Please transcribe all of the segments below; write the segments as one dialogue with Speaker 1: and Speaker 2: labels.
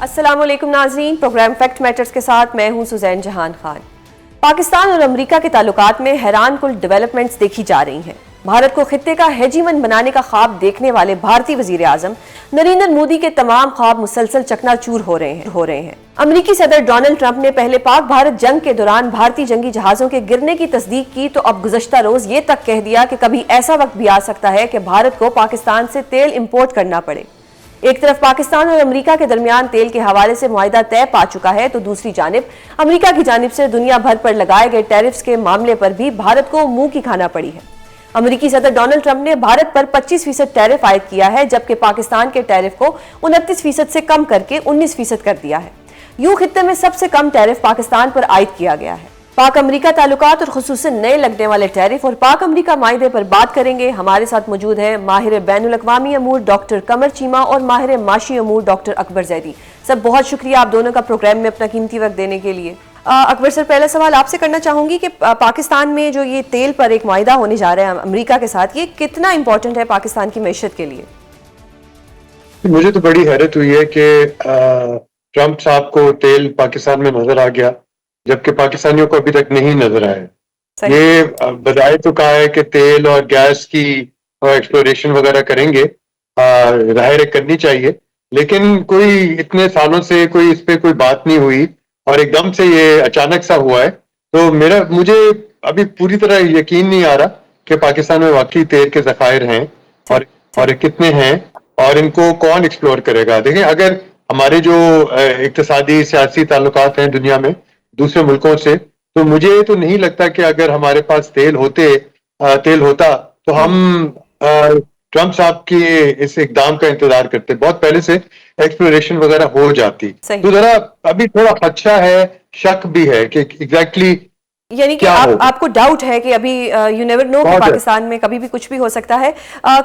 Speaker 1: अस्सलामुअलैकुम नाज़रीन, programme fact matters के साथ मैं हूं सुजैन जहान खान। पाकिस्तान और अमेरिका के ताल्लुकात में हैरान कुल डेवलपमेंट्स देखी जा रही हैं। भारत को खित्ते का हेजीमन बनाने का ख्वाब देखने वाले भारतीय वजीर आजम नरेंद्र मोदी के तमाम ख्वाब मुसलसल चकनाचूर हो रहे हैं। अमेरिकी सदर डोनाल्ड ट्रंप ने पहले पाक भारत जंग के दौरान भारतीय जंगी जहाजों के गिरने की तस्दीक की तो अब गुज़श्ता रोज ये तक कह दिया कि कभी ऐसा वक्त भी आ सकता है कि भारत को पाकिस्तान से तेल इंपोर्ट करना पड़े। एक तरफ पाकिस्तान और अमेरिका के दरमियान तेल के हवाले से मुआहिदा तय पा चुका है तो दूसरी जानिब अमेरिका की जानिब से दुनिया भर पर लगाए गए टैरिफ्स के मामले पर भी भारत को मुंह की खाना पड़ी है। अमेरिकी सदर डोनाल्ड ट्रंप ने भारत पर 25% टैरिफ आयद किया है, जबकि पाकिस्तान के टैरिफ को 29% से कम करके 19% कर दिया है। यूं खित्ते में सबसे कम टैरिफ पाकिस्तान पर आयद किया गया है। पाक अमेरिका ताल्लुकात और खुसूसन नए लगने वाले टैरिफ और पाक अमेरिका मायदे पर बात करेंगे। हमारे साथ मौजूद हैं माहिर बैनुल अक़वामी अमूर डॉक्टर कमर चीमा और माहिर माशी अमूर डॉक्टर अकबर जैदी। सब बहुत शुक्रिया आप दोनों का प्रोग्राम में अपना कीमती वक्त देने के लिए। अकबर सर, पहला सवाल आपसे करना चाहूंगी कि पाकिस्तान में जो ये तेल पर एक मुआहिदा होने जा रहा है अमेरिका के साथ, ये कितना इंपॉर्टेंट है पाकिस्तान की मैशत के लिए?
Speaker 2: मुझे तो बड़ी हैरत हुई है कि ट्रंप साहब को तेल पाकिस्तान में नजर आ गया, जबकि पाकिस्तानियों को अभी तक नहीं नजर आया। ये बताए तो कहा है कि तेल और गैस की एक्सप्लोरेशन वगैरह करेंगे, जाहिर करनी चाहिए, लेकिन कोई इतने सालों से कोई इस पे कोई बात नहीं हुई और एकदम से ये अचानक सा हुआ है। तो मुझे अभी पूरी तरह यकीन नहीं आ रहा कि पाकिस्तान में वाकई तेल के ज़खायर हैं और कितने हैं और इनको कौन एक्सप्लोर करेगा। देखें, अगर हमारे जो इक्तिसादी सियासी ताल्लुकात हैं दुनिया में दूसरे मुल्कों से, तो मुझे तो नहीं लगता कि अगर हमारे पास तेल होता तो हम ट्रंप साहब की इस इकदाम का इंतजार करते। बहुत पहले से एक्सप्लोरेशन वगैरह हो जाती। तो जरा अभी थोड़ा खदशा है, शक भी है कि एग्जैक्टली
Speaker 1: यानी कि आपको डाउट है कि अभी यू नेवर नो कि पाकिस्तान में कभी भी कुछ भी हो सकता है।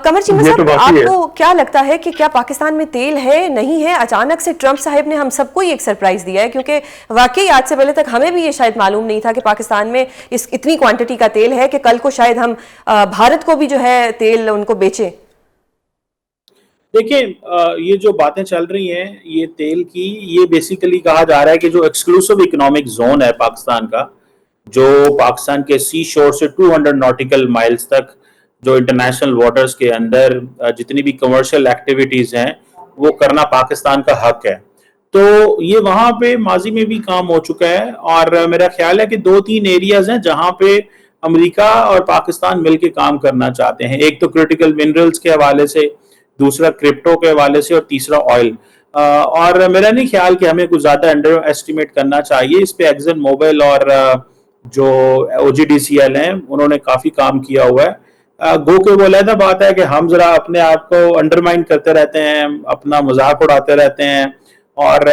Speaker 1: कमर चीमा साहब, तो आपको क्या लगता है कि क्या पाकिस्तान में तेल है, नहीं है? अचानक से ट्रंप साहब ने हम सबको ही एक सरप्राइज दिया है, क्योंकि वाकई आज से पहले तक हमें भी ये शायद मालूम नहीं था कि पाकिस्तान में इतनी क्वांटिटी का तेल है कि कल को शायद हम भारत को भी जो है तेल उनको बेचे।
Speaker 3: देखिए, ये जो बातें चल रही हैं ये तेल की, ये बेसिकली कहा जा रहा है कि जो एक्सक्लूसिव इकोनॉमिक जोन है पाकिस्तान का, जो पाकिस्तान के सी शोर से 200 नॉटिकल माइल्स तक जो इंटरनेशनल वाटर्स के अंदर जितनी भी कमर्शियल एक्टिविटीज हैं वो करना पाकिस्तान का हक है। तो ये वहाँ पे माजी में भी काम हो चुका है और मेरा ख्याल है कि 2-3 एरियाज हैं जहाँ पे अमेरिका और पाकिस्तान मिलकर काम करना चाहते हैं। एक तो क्रिटिकल मिनरल्स के हवाले से, दूसरा क्रिप्टो के हवाले से और तीसरा ऑयल। और मेरा नहीं ख्याल कि हमें कुछ ज्यादा अंडर एस्टिमेट करना चाहिए इस पे। एक्सन मोबिल और जो OGDCL हैं उन्होंने काफी काम किया हुआ है। गो के वो लहदा बात है कि हम जरा अपने आप को अंडरमाइन करते रहते हैं, अपना मजाक उड़ाते रहते हैं और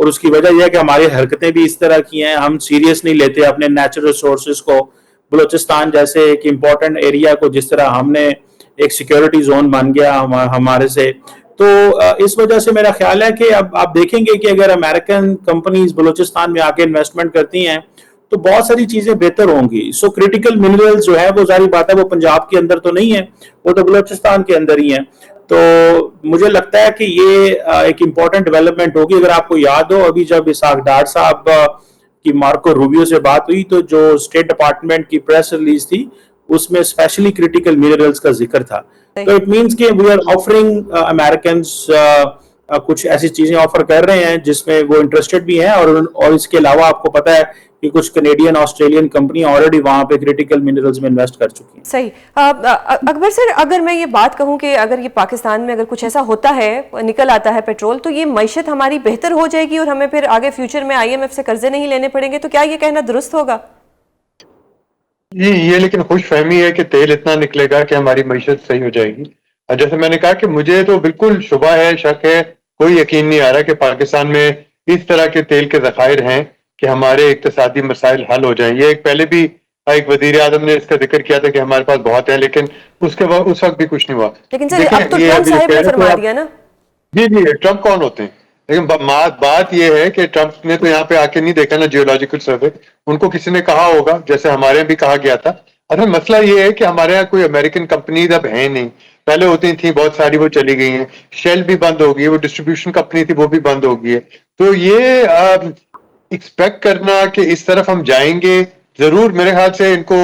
Speaker 3: उसकी वजह यह है कि हमारी हरकतें भी इस तरह की हैं। हम सीरियस नहीं लेते अपने नेचुरल रिसोर्सेज को। बलूचिस्तान जैसे एक इम्पोर्टेंट एरिया को जिस तरह हमने एक सिक्योरिटी जोन बन गया हमारे से, तो इस वजह से मेरा ख्याल है कि अब आप देखेंगे कि अगर अमेरिकन कंपनीज बलूचिस्तान में आके इन्वेस्टमेंट करती हैं तो बहुत सारी चीजें बेहतर होंगी। सो क्रिटिकल मिनरल्स जो है वो जारी बात है वो पंजाब के अंदर तो नहीं है, वो तो बलूचिस्तान के अंदर ही है। तो मुझे लगता है कि ये एक इम्पॉर्टेंट डेवलपमेंट होगी। अगर आपको याद हो, अभी जब इसाक डार साहब की मार्को रूबियो से बात हुई तो जो स्टेट डिपार्टमेंट की प्रेस रिलीज थी उसमें स्पेशली क्रिटिकल मिनरल्स का जिक्र था। तो इट मींस कि वी आर ऑफरिंग अमेरिकन्स कुछ ऐसी चीजें ऑफर कर रहे हैं जिसमें वो इंटरेस्टेड भी हैं और इसके अलावा आपको पता है कि कुछ कनेडियन ऑस्ट्रेलियन कंपनियां ऑलरेडी वहां पे क्रिटिकल मिनरल्स में इन्वेस्ट कर चुकी हैं।
Speaker 1: सही। अकबर सर, अगर मैं ये बात कहूं कि अगर ये पाकिस्तान में अगर कुछ ऐसा होता है, निकल आता है पेट्रोल, तो ये मईशत हमारी बेहतर हो जाएगी और हमें फिर आगे फ्यूचर में IMF से कर्जे नहीं लेने पड़ेंगे, तो क्या ये कहना दुरुस्त होगा?
Speaker 2: ये लेकिन खुश फहमी है कि तेल इतना निकलेगा कि हमारी मईशत सही हो जाएगी। और जैसे मैंने कहा कि मुझे तो बिल्कुल शुबा है, शक है, कोई यकीन नहीं आ रहा कि पाकिस्तान में इस तरह के तेल के ज़खायर हैं कि हमारे इक्तिसादी मसाइल हल हो जाएं। ये पहले भी एक वजीर आज़म ने इसका जिक्र किया था कि हमारे पास बहुत है, लेकिन उसके बाद उस वक्त भी कुछ नहीं हुआ।
Speaker 1: लेकिन सर अब तो ट्रंप साहब ने फरमा दिया ना।
Speaker 2: जी, ट्रंप कौन होते हैं? लेकिन बात यह है कि ट्रंप ने तो यहाँ पे आके नहीं देखा ना जियोलॉजिकल सर्वे। उनको किसी ने कहा होगा, जैसे हमारे यहाँ भी कहा गया था। अरे मसला ये है कि हमारे यहाँ कोई अमेरिकन कंपनीज अब है नहीं। पहले होती थी बहुत सारी, वो चली गई हैं। शेल भी बंद हो गई, वो डिस्ट्रीब्यूशन कंपनी थी वो भी बंद हो गई है। तो ये एक्सपेक्ट करना कि इस तरफ हम जाएंगे, जरूर मेरे ख्याल से इनको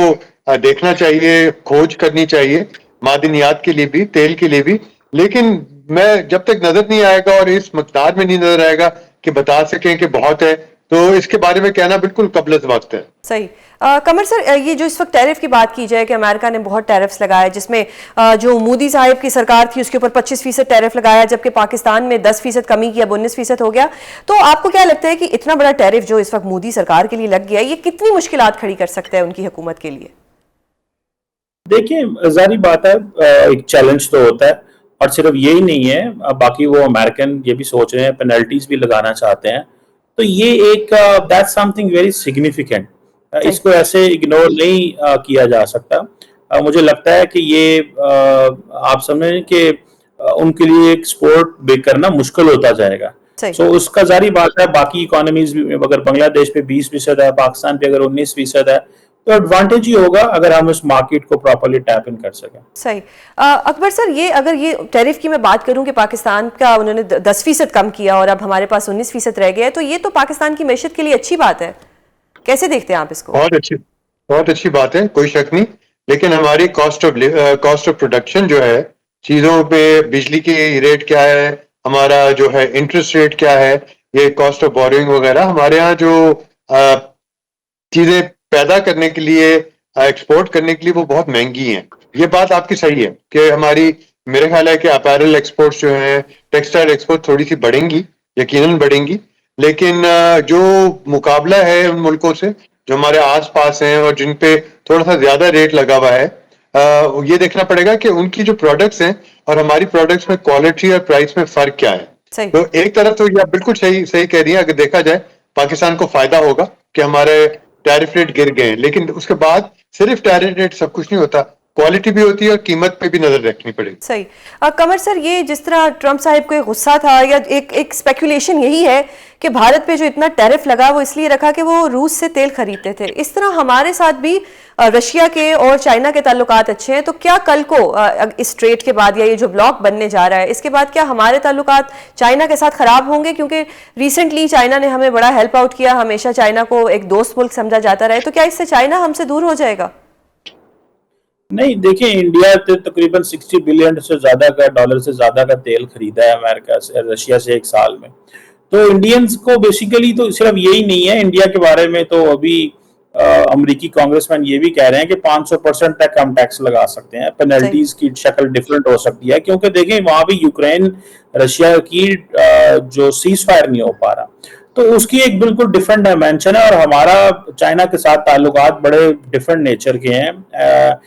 Speaker 2: देखना चाहिए, खोज करनी चाहिए मादनियात के लिए भी, तेल के लिए भी। लेकिन मैं जब तक नजर नहीं आएगा और इस मकदार में नहीं नजर आएगा कि बता सकें कि बहुत है, तो इसके बारे में कहना बिल्कुल कबल वक्त है।
Speaker 1: सही। कमर सर, ये जो इस वक्त टैरिफ की बात की जाए कि अमेरिका ने बहुत टैरिफ्स लगाए, जिसमें जो मोदी साहब की सरकार थी उसके ऊपर 25% टैरिफ लगाया, जबकि पाकिस्तान में 10% कमी की, अब 19% हो गया। तो आपको क्या लगता है कि इतना बड़ा टैरिफ जो इस वक्त मोदी सरकार के लिए लग गया, ये कितनी मुश्किलात खड़ी कर सकता है उनकी हुकूमत के लिए?
Speaker 3: देखिए, जारी बात है, एक चैलेंज तो होता है, और सिर्फ यही नहीं है, बाकी वो अमेरिकन ये भी सोच रहे हैं, पेनल्टीज भी लगाना चाहते हैं। तो ये एक दैट्स समथिंग वेरी सिग्निफिकेंट, इसको ऐसे इग्नोर नहीं किया जा सकता। मुझे लगता है कि ये आप समझें कि उनके लिए एक स्पोर्ट बेक करना मुश्किल होता जाएगा। तो उसका जारी बात है, बाकी इकोनॉमीज अगर बांग्लादेश पे 20% है, पाकिस्तान पे अगर 19% है, तो एडवांटेज ही होगा अगर हम इस मार्केट को प्रॉपर्ली टैप इन कर सकें।
Speaker 1: सही। अकबर सर, ये अगर ये टैरिफ की मैं बात करूं कि पाकिस्तान का उन्होंने 10% कम किया और अब हमारे पास 19% रह गया है, तो ये तो पाकिस्तान की मैशत के लिए अच्छी बात है। कैसे देखते हैं आप इसको?
Speaker 2: बहुत अच्छी बात है, कोई शक नहीं। लेकिन हमारी कॉस्ट ऑफ प्रोडक्शन जो है, चीजों पे बिजली की रेट क्या है, हमारा जो है इंटरेस्ट रेट क्या है, ये कॉस्ट ऑफ बोरिंग वगैरह, हमारे यहाँ जो चीजें पैदा करने के लिए, एक्सपोर्ट करने के लिए, वो बहुत महंगी हैं। ये बात आपकी सही है कि हमारी, मेरे ख्याल है कि अपैरल एक्सपोर्ट्स जो हैं, टेक्सटाइल एक्सपोर्ट थोड़ी सी बढ़ेंगी, यकीनन बढ़ेंगी। लेकिन जो मुकाबला है उन मुल्कों से जो हमारे आसपास हैं और जिन पे थोड़ा सा ज्यादा रेट लगा हुआ है, ये देखना पड़ेगा कि उनकी जो प्रोडक्ट्स हैं और हमारी प्रोडक्ट्स में क्वालिटी और प्राइस में फर्क क्या है। तो एक तरफ तो ये आप बिल्कुल सही कह रही है, अगर देखा जाए पाकिस्तान को फायदा होगा कि हमारे टैरिफ रेट गिर गए, लेकिन उसके बाद सिर्फ टैरिफ रेट सब कुछ नहीं होता, क्वालिटी भी होती है और कीमत पे भी नजर रखनी पड़ेगी।
Speaker 1: सही। कमर सर, ये जिस तरह ट्रंप साहब को गुस्सा था, या एक स्पेकुलेशन यही है कि भारत पे जो इतना टैरिफ लगा वो इसलिए रखा कि वो रूस से तेल खरीदते थे। इस तरह हमारे साथ भी रशिया के और चाइना के ताल्लुकात अच्छे हैं, तो क्या कल को इस ट्रेड के बाद या ये जो ब्लॉक बनने जा रहा है इसके बाद क्या हमारे ताल्लुकात चाइना के साथ खराब होंगे? क्योंकि रिसेंटली चाइना ने हमें बड़ा हेल्प आउट किया, हमेशा चाइना को एक दोस्त मुल्क समझा जाता रहे, तो क्या इससे चाइना हमसे दूर हो जाएगा?
Speaker 3: नहीं, देखिए, इंडिया ने तकरीबन 60 बिलियन से ज्यादा का डॉलर से ज्यादा का तेल खरीदा है अमेरिका से, रशिया से एक साल में। तो इंडियंस को बेसिकली तो सिर्फ यही नहीं है, इंडिया के बारे में तो अभी अमेरिकी कांग्रेसमैन ये भी कह रहे हैं कि 500% तक हम टैक्स लगा सकते हैं। पेनल्टीज की शक्ल डिफरेंट हो सकती है, क्योंकि देखें वहां भी यूक्रेन रशिया की जो सीज फायर नहीं हो पा रहा, तो उसकी एक बिल्कुल डिफरेंट डायमेंशन है। और हमारा चाइना के साथ ताल्लुकात बड़े डिफरेंट नेचर के हैं।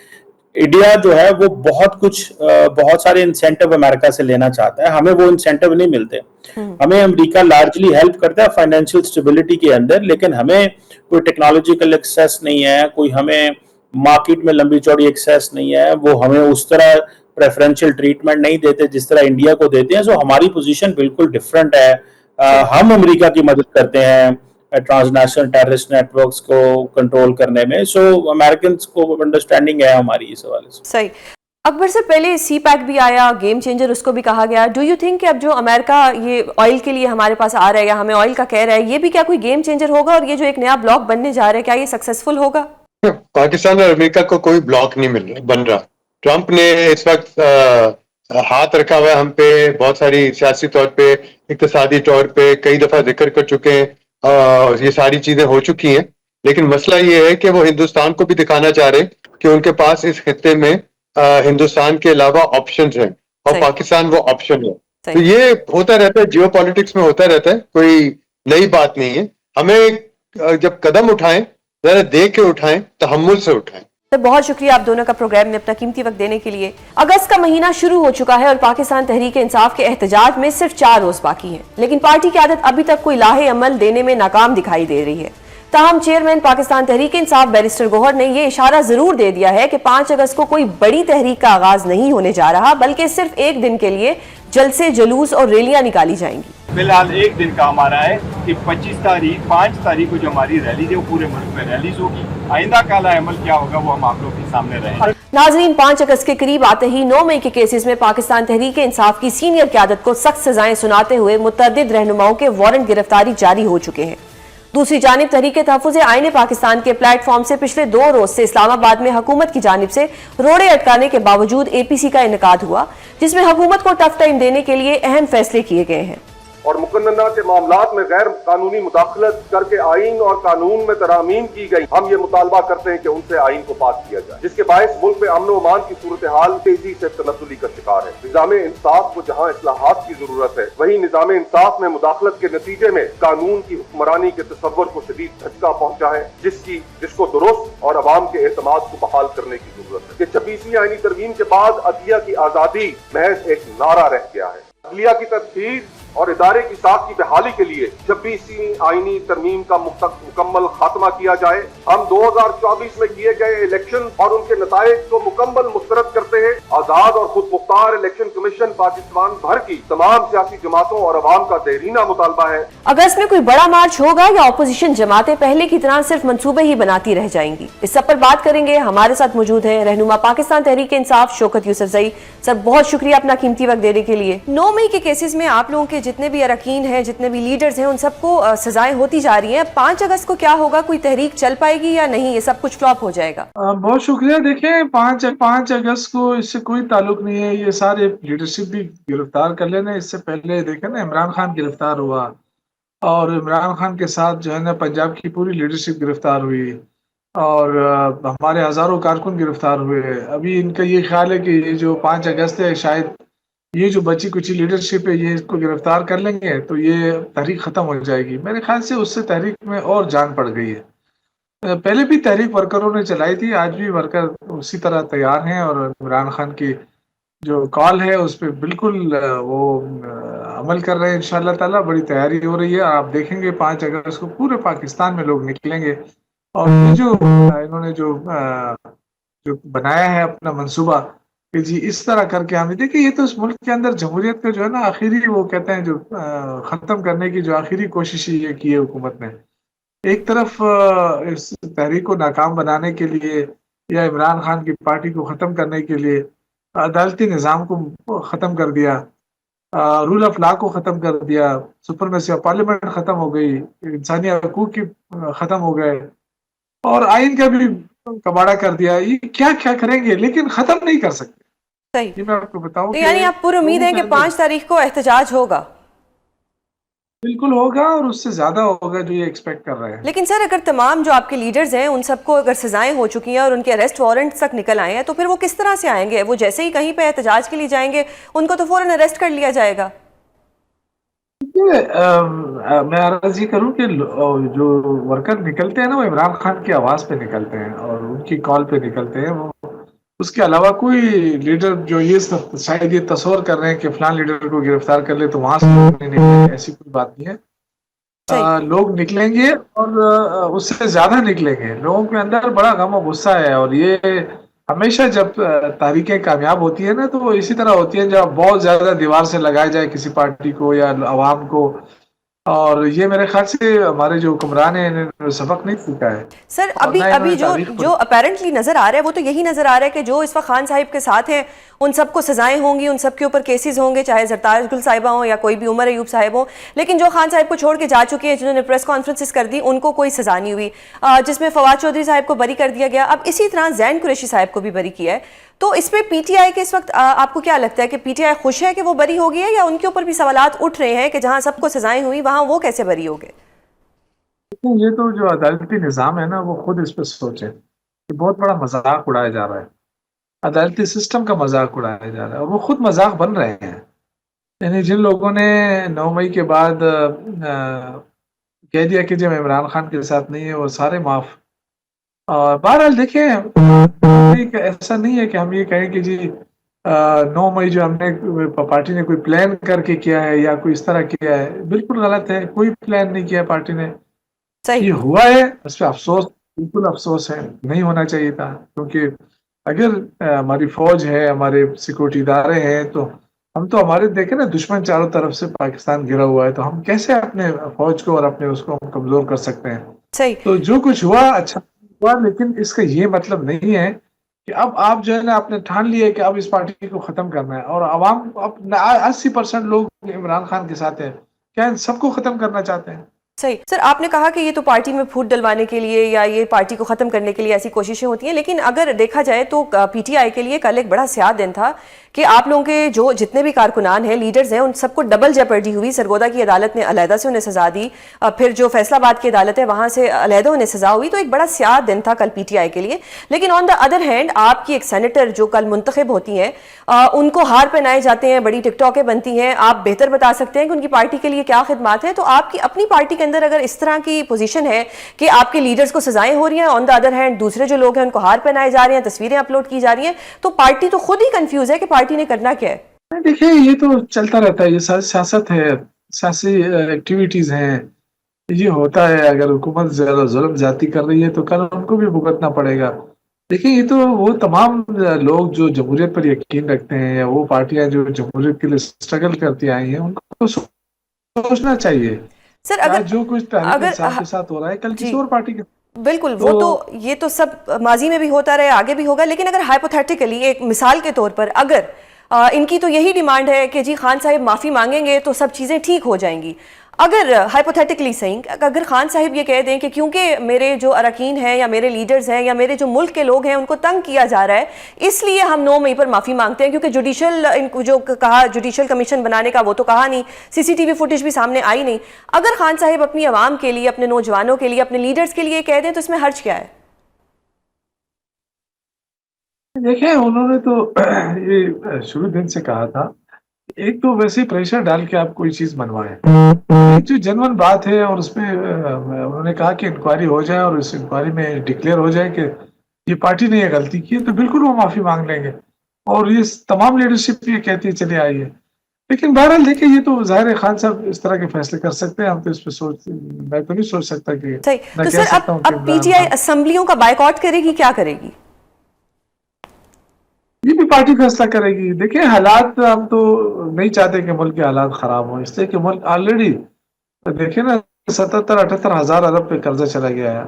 Speaker 3: इंडिया जो है वो बहुत सारे इंसेंटिव अमेरिका से लेना चाहता है, हमें वो इंसेंटिव नहीं मिलते। हमें अमेरिका लार्जली हेल्प करता है फाइनेंशियल स्टेबिलिटी के अंदर, लेकिन हमें कोई टेक्नोलॉजिकल एक्सेस नहीं है, कोई हमें मार्केट में लंबी चौड़ी एक्सेस नहीं है, वो हमें उस तरह प्रेफरेंशियल ट्रीटमेंट नहीं देते जिस तरह इंडिया को देते हैं। सो हमारी पोजीशन बिल्कुल डिफरेंट है। हम अमेरिका की मदद करते हैं ट्रांसनेशनल टेररिस्ट नेटवर्क्स को कंट्रोल करने में। सो अमेरिकन को अंडरस्टैंडिंग है हमारी इस हवाले से।
Speaker 1: सही। अकबर सर, पहले सी पैक भी आया, गेम चेंजर उसको भी कहा गया। डू यू थिंक कि अब जो अमेरिका ये ऑयल के लिए हमारे पास आ रहा है या हमें ऑयल का कह रहा है, ये भी क्या कोई गेम चेंजर होगा? और ये जो एक नया ब्लॉक बनने जा रहा है, क्या ये सक्सेसफुल होगा?
Speaker 2: पाकिस्तान और अमेरिका को कोई ब्लॉक नहीं बन रहा। ट्रंप ने इस वक्त हाथ रखा हुआ है हम पे, बहुत सारी सियासी तौर पे, इक्तिसादी तौर पे कई दफा जिक्र कर चुके हैं, ये सारी चीजें हो चुकी हैं। लेकिन मसला ये है कि वो हिंदुस्तान को भी दिखाना चाह रहे कि उनके पास इस खित्ते में हिंदुस्तान के अलावा ऑप्शंस हैं और पाकिस्तान वो ऑप्शन है। तो ये होता रहता है, जियोपॉलिटिक्स में होता रहता है, कोई नई बात नहीं है। हमें जब कदम उठाएं जरा देख के उठाएं, तहम्मुल से उठाएं।
Speaker 1: तो बहुत शुक्रिया आप दोनों का प्रोग्राम में अपना कीमती वक्त देने के लिए। अगस्त का महीना शुरू हो चुका है और पाकिस्तान तहरीक इंसाफ के एहतजाज में सिर्फ 4 रोज बाकी हैं, लेकिन पार्टी की आदत अभी तक कोई लाहे अमल देने में नाकाम दिखाई दे रही है। ताहम चेयरमैन पाकिस्तान तहरीक इंसाफ बैरिस्टर गौहर ने यह इशारा जरूर दे दिया है कि 5 अगस्त को कोई बड़ी तहरीक का आगाज नहीं होने जा रहा, बल्कि सिर्फ एक दिन के लिए जलसे, जुलूस और रैलियां निकाली जाएंगी।
Speaker 4: फिलहाल एक दिन का हमारा है कि 5 तारीख को जो हमारी रैली है वो पूरे मुल्क में रैलीज होगी। आइंदा काला अमल क्या होगा वो हम आप लोग के सामने रहेंगे।
Speaker 1: नाजरीन, 5 अगस्त के करीब आते ही 9 मई के केसेस में पाकिस्तान तहरीक इंसाफ की सीनियर क़यादत को सख्त सजाएं सुनाते हुए मुतअद्दिद रहनुमाओं के वारंट गिरफ्तारी जारी हो चुके हैं। दूसरी जानिब तहरीक तहफ़्फ़ुज़ आईन पाकिस्तान के प्लेटफॉर्म से पिछले 2 रोज से इस्लामाबाद में हुकूमत की जानिब से रोड़े अटकाने के बावजूद APC का इनेकाद हुआ, जिसमें हुकूमत को टफ टाइम देने के लिए अहम फैसले किए गए हैं
Speaker 5: और मुकन्नना के मामलात में गैर कानूनी मुदाखलत करके आइन और कानून में तरामीम की गई। हम ये मुतालबा करते हैं कि उनसे आइन को पास किया जाए, जिसके बायस मुल्क में अमन अमान की सूरत हाल तेजी से तनज़्ज़ुली का शिकार है। निज़ाम इंसाफ को जहाँ इस्लाहात की जरूरत है, वहीं निज़ाम इंसाफ में मुदाखलत के नतीजे में कानून की हुक्मरानी के तसव्वुर को शदीद झटका पहुंचा है, जिसको दुरुस्त और अवाम के एतमाद को बहाल करने की जरूरत है। 26वीं आईनी तरमीम के बाद अदलिया की आजादी महज एक नारा रह गया है। अदलिया की तस्दीर और इदारे की साख की बहाली के लिए 26वीं आईनी तरमीम का मुकम्मल खात्मा किया जाए। हम 2024 में किए गए इलेक्शन और उनके नताइज को मुकम्मल मुस्तरद करते हैं। आजाद और खुद मुख्तार इलेक्शन कमीशन पाकिस्तान भर की तमाम सियासी जमातों और अवाम का देरीना मुतालबा है।
Speaker 1: अगस्त में कोई बड़ा मार्च होगा या अपोजिशन जमातें पहले की तरह सिर्फ मंसूबे ही बनाती रह जाएंगी? इस सब पर बात करेंगे। हमारे साथ मौजूद है रहनुमा पाकिस्तान तहरीक इंसाफ शौकत यूसुफजई। सर, बहुत शुक्रिया अपना कीमती वक्त देने के लिए। 9 मई के केसेस में आप लोगों के जितने भी अरकान हैं, जितने भी लीडर्स हैं, उन सबको सजाएं होती जा रही हैं। 5 अगस्त को क्या होगा? कोई तहरीक चल पाएगी या नहीं? ये सब कुछ फ्लॉप हो जाएगा?
Speaker 6: बहुत शुक्रिया। देखें, 5 अगस्त को इससे कोई ताल्लुक नहीं है। ये सारे लीडरशिप भी गिरफ्तार कर लेना। इससे पहले देखें ना, इमरान खान गिरफ्तार हुआ और इमरान खान के साथ जो है ना पंजाब की पूरी लीडरशिप गिरफ्तार हुई और हमारे हजारों कारकुन गिरफ्तार हुए। अभी इनका ये ख्याल है कि ये जो 5 अगस्त है, शायद ये जो बची कुची लीडरशिप है, ये इसको गिरफ्तार कर लेंगे तो ये तहरीक ख़त्म हो जाएगी। मेरे ख्याल से उससे तहरीक में और जान पड़ गई है। पहले भी तहरीक वर्करों ने चलाई थी, आज भी वर्कर उसी तरह तैयार हैं और इमरान खान की जो कॉल है उस पर बिल्कुल वो अमल कर रहे हैं। इंशाअल्लाह ताला बड़ी तैयारी हो रही है। आप देखेंगे 5 अगस्त को पूरे पाकिस्तान में लोग निकलेंगे और ये जो इन्होंने जो बनाया है अपना मंसूबा कि जी इस तरह करके हम देखिए, ये तो इस मुल्क के अंदर जमहूरियत का जो है ना आखिरी, वो कहते हैं जो ख़त्म करने की जो आखिरी कोशिश ये की है हुकूमत ने। एक तरफ इस तहरीक को नाकाम बनाने के लिए या इमरान खान की पार्टी को ख़त्म करने के लिए अदालती निज़ाम को ख़त्म कर दिया, रूल ऑफ लॉ को ख़त्म कर दिया, सुपरमेसी ऑफ पार्लियामेंट ख़त्म हो गई, इंसानी हकूक़ की ख़त्म हो गए और आइन का भी कबाड़ा कर दिया। ये क्या क्या करेंगे, लेकिन ख़त्म नहीं कर सकते।
Speaker 1: सही,
Speaker 6: ये मैं आपको बताऊं।
Speaker 1: तो यानी आप पूरी उम्मीद है कि 5 तारीख को एहतजाज होगा?
Speaker 6: बिल्कुल होगा और उससे ज्यादा होगा जो ये एक्सपेक्ट कर रहे हैं।
Speaker 1: लेकिन सर, अगर तमाम जो आपके लीडर्स हैं उन सबको अगर सजाएं हो चुकी हैं और उनके अरेस्ट वारंट तक निकल आए हैं, तो फिर वो किस तरह से आएंगे? वो जैसे ही कहीं पे एहतजाज के लिए जाएंगे उनको तो फौरन अरेस्ट कर लिया जाएगा।
Speaker 6: मैं अर्ज ये करूं कि जो वर्कर निकलते हैं ना, वो इमरान खान की आवाज पे निकलते हैं और उनकी कॉल पे निकलते हैं। वो उसके अलावा कोई लीडर जो ये शायद ये तस्वर कर रहे हैं कि फलां लीडर को गिरफ्तार कर ले तो वहां से लोग नहीं निकलेंगे, ऐसी कोई बात नहीं है। लोग निकलेंगे और उससे ज्यादा निकलेंगे। लोगों के अंदर बड़ा गम और गुस्सा है और ये हमेशा जब तारीखें कामयाब होती है ना, तो वो इसी तरह होती है जब बहुत ज्यादा दीवार से लगाया जाए किसी पार्टी को या अवाम को। और ये मेरे ख्याल से हमारे जो हुक्मरान है इन्होंने सबक नहीं सीखा है।
Speaker 1: सर, अभी जो अपेरेंटली नजर आ रहा है वो तो यही नजर आ रहा है कि जो इस वक्त खान साहिब के साथ हैं उन सबको सजाएं होंगी, उन सब के ऊपर केसेस होंगे, चाहे जरताज गुल साहिबा हो या कोई भी उमर अयूब साहिब हो। लेकिन जो खान साहिब को छोड़ के जा चुके हैं, जिन्होंने प्रेस कॉन्फ्रेंसेस कर दी, उनको कोई सजा नहीं हुई, जिसमें फवाद चौधरी साहब को बरी कर दिया गया। अब इसी तरह जैन कुरैशी साहब को भी बरी किया है। तो इस पे पीटीआई के इस वक्त आपको क्या लगता है कि पीटीआई खुश है कि वो बरी हो गई है, या उनके ऊपर भी सवालात उठ रहे हैं कि जहां सबको सजाएं हुई वहां वो कैसे बरी हो गए?
Speaker 6: ये तो जो अदालती निज़ाम है ना, वो खुद इस पर सोचे कि बहुत बड़ा मजाक उड़ाया जा रहा है, अदालती सिस्टम का मजाक उड़ाया जा रहा है और वो खुद मजाक बन रहे हैं। यानी जिन लोगों ने 9 मई के बाद कह दिया कि जब इमरान खान के साथ नहीं है वो सारे माफ। बहरहाल देखें, ऐसा नहीं है कि हम ये कहें कि जी 9 मई जो हमने पार्टी ने कोई प्लान करके किया है या कोई इस तरह किया है, बिल्कुल गलत है। कोई प्लान नहीं किया पार्टी ने, ये हुआ है, इस पर अफसोस, बिल्कुल अफसोस है, नहीं होना चाहिए था। क्योंकि अगर हमारी फौज है, हमारे सिक्योरिटी इदारे हैं, तो हम तो हमारे देखें ना दुश्मन चारों तरफ से पाकिस्तान घिरा हुआ है, तो हम कैसे अपने फौज को और अपने उसको कमजोर कर सकते हैं?
Speaker 1: सही।
Speaker 6: तो जो कुछ हुआ अच्छा हुआ, लेकिन इसका ये मतलब नहीं है कि अब आप जो है ना आपने ठान लिया कि अब इस पार्टी को खत्म करना है, और अवाम अब 80% लोग इमरान खान के साथ है, क्या इन सबको खत्म करना चाहते हैं?
Speaker 1: सही। सर, आपने कहा कि ये तो पार्टी में फूट डलवाने के लिए या ये पार्टी को ख़त्म करने के लिए ऐसी कोशिशें होती हैं, लेकिन अगर देखा जाए तो पीटीआई के लिए कल एक बड़ा स्याह दिन था कि आप लोगों के जो जितने भी कारकुनान हैं, लीडर्स हैं, उन सबको डबल जेपर्डी हुई। सरगोदा की अदालत ने अलहदा से उन्हें सजा दी, फिर जो फैसलाबाद की अदालत है वहाँ से अलहदा उन्हें सजा हुई। तो एक बड़ा स्याह दिन था कल पीटीआई के लिए। लेकिन ऑन द अदर हैंड आपकी एक सेनेटर जो कल मुंतखब होती हैं, उनको हार पहनाए जाते हैं, बड़ी टिकटॉकें बनती हैं। आप बेहतर बता सकते हैं कि उनकी पार्टी के लिए क्या खिदमात है। तो आपकी अपनी पार्टी के अंदर अगर इस तरह की पोजीशन है कि आपके लीडर्स को सजाएं हो रही हैं, ऑन द अदर हैंड दूसरे जो लोग हैं उनको हार पहनाए जा रहे हैं, तस्वीरें अपलोड की जा रही हैं, तो पार्टी तो खुद ही कंफ्यूज है कि पार्टी ने करना क्या है।
Speaker 6: देखिए, ये तो चलता रहता है, ये सियासत है, सियासी एक्टिविटीज हैं, ये होता है। अगर हुकूमत ज्यादा जुल्म ज्यादती कर रही है तो कल उनको भी भुगतना पड़ेगा। देखिए, ये तो वो तमाम लोग जो जमहूरियत पर यकीन रखते हैं, या वो पार्टियां जो जमहूरियत के लिए स्ट्रगल करती आई हैं, उनको सोचना चाहिए
Speaker 1: सर अगर
Speaker 6: जो कुछ तहरीक इंसाफ के साथ हो रहा है कल किसी और पार्टी के।
Speaker 1: बिल्कुल, वो तो ये तो सब माजी में भी होता रहे, आगे भी होगा। लेकिन अगर हाइपोथेटिकली एक मिसाल के तौर पर अगर इनकी तो यही डिमांड है कि जी खान साहिब माफ़ी मांगेंगे तो सब चीज़ें ठीक हो जाएंगी, अगर हाइपोथेटिकली सही, अगर खान साहिब ये कह दें कि क्योंकि मेरे जो अरकान हैं या मेरे लीडर्स हैं या मेरे जो मुल्क के लोग हैं उनको तंग किया जा रहा है, इसलिए हम 9 मई पर माफ़ी मांगते हैं, क्योंकि जुडिशल इनको जो कहा जुडिशल कमीशन बनाने का वो तो कहा नहीं, सीसीटीवी फुटेज भी सामने आई नहीं। अगर खान साहिब अपनी आवाम के लिए, अपने नौजवानों के लिए, अपने लीडर्स के लिए कह दें तो इसमें हर्ज क्या है?
Speaker 6: देखिए, उन्होंने तो ये शुरू दिन से कहा था, एक तो वैसे प्रेशर डाल के आप कोई चीज मनवाएं, एक जो जनवन बात है, और उसमें उन्होंने कहा कि इंक्वायरी हो जाए और इस इंक्वायरी में डिक्लेयर हो जाए कि ये पार्टी ने ये गलती की है, तो बिल्कुल वो माफी मांग लेंगे। और ये तमाम लीडरशिप ये कहती है चले आइए। लेकिन बहरहाल देखिए, ये तो जाहिर है खान साहब इस तरह के फैसले कर सकते हैं, हम तो इस पे मैं तो नहीं सोच सकता कि
Speaker 1: सही। तो सर अब पीटीआई असेंबलियों का बायकॉट करेगी, क्या करेगी?
Speaker 6: ये भी पार्टी फैसला करेगी। देखिए, हालात हम तो नहीं चाहते कि मुल्क के हालात खराब हो, इसलिए कि मुल्क ऑलरेडी देखिए ना 77-78 हजार अरब पे कर्जा चला गया है।